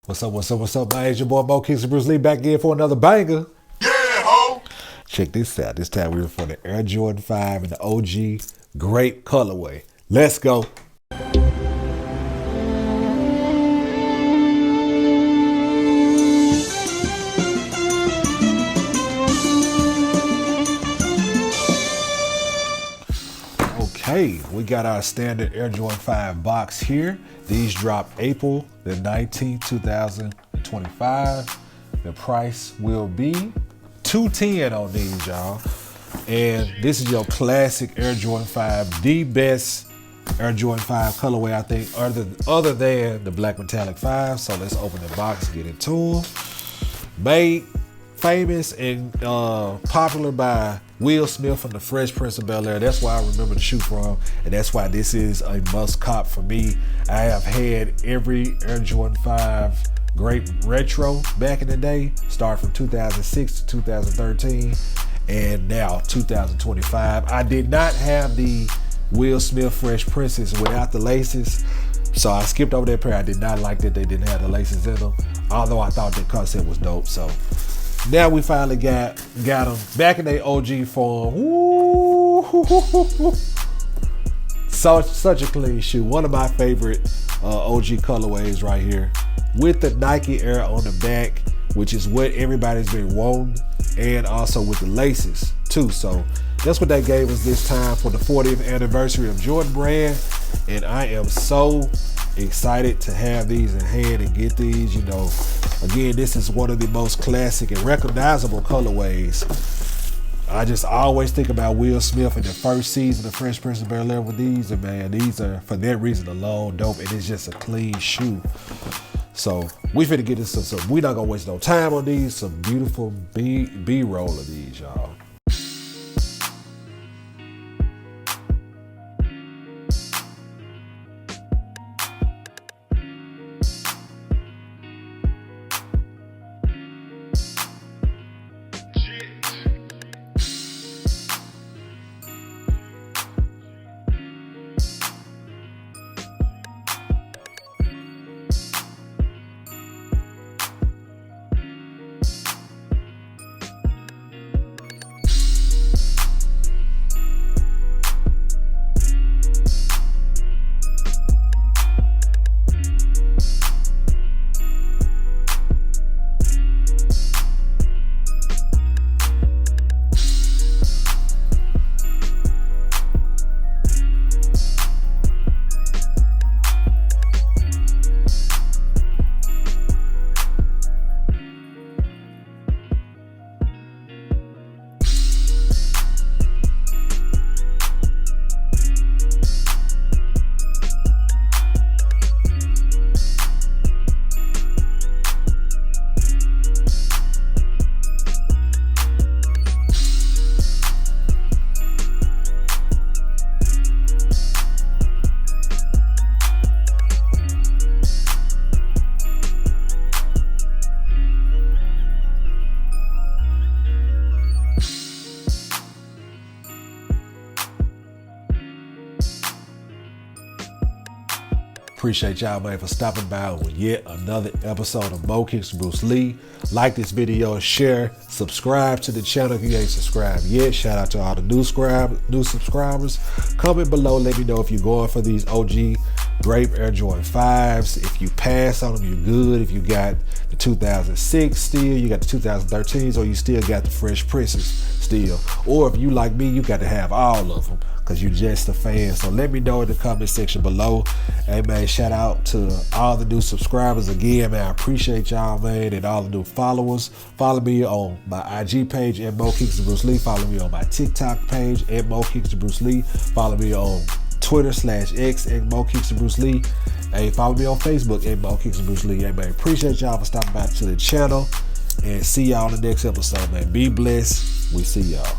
What's up, what's up, what's up, man? It's your boy Mo Kicks and Bruce Lee back again for another banger. Yeah, ho! Check this out. This time we were for the Air Jordan 5 and the OG Grape colorway. Let's go. Okay, we got our standard Air Jordan 5 box here. These dropped April the 19th, 2025. The price will be $210 on these, y'all. And this is your classic Air Jordan 5, the best Air Jordan 5 colorway, I think, other than the Black Metallic 5. So let's open the box and get into them. Made famous and popular by Will Smith from the Fresh Prince of Bel-Air. That's why I remember the shoe from, and that's why this is a must cop for me. I have had every Air Jordan 5 Grape retro back in the day, start from 2006 to 2013, and now 2025. I did not have the Will Smith Fresh Princes without the laces, so I skipped over that pair. I did not like that they didn't have the laces in them, although I thought that concept was dope. So now we finally got them back in their OG form. Woo! Such a clean shoe. One of my favorite OG colorways right here, with the Nike Air on the back, which is what everybody's been wanting, and also with the laces too. So that's what that gave us this time for the 40th anniversary of Jordan Brand, and I am so excited to have these in hand and get these. You know, again, this is one of the most classic and recognizable colorways. I just always think about Will Smith in the first season of Fresh Prince of Bel-Air with these, and man, these are, for that reason alone, dope, and it's just a clean shoe. So we finna get this some, we not gonna waste no time on these, some beautiful B-roll of these, y'all. Appreciate y'all, man, for stopping by with yet another episode of Mo Kicks and Bruce Lee. Like this video, share, subscribe to the channel if you ain't subscribed yet. Shout out to all the new subscribers. Comment below, let me know if you're going for these OG Grape Air Jordan 5s. If you pass on them, you're good. If you got the 2006 still, you got the 2013s, or you still got the Fresh Princes still. Or if you like me, you got to have all of them, because you're just a fan. So let me know in the comment section below. Hey, man, shout out to all the new subscribers. Again, man, I appreciate y'all, man, and all the new followers. Follow me on my IG page at Mo Kicks and Bruce Lee. Follow me on my TikTok page at Mo Kicks and Bruce Lee. Follow me on Twitter/X at Mo Kicks and Bruce Lee. Hey, follow me on Facebook at Mo Kicks and Bruce Lee. Hey, man, appreciate y'all for stopping by to the channel, and see y'all in the next episode, man. Be blessed. We see y'all.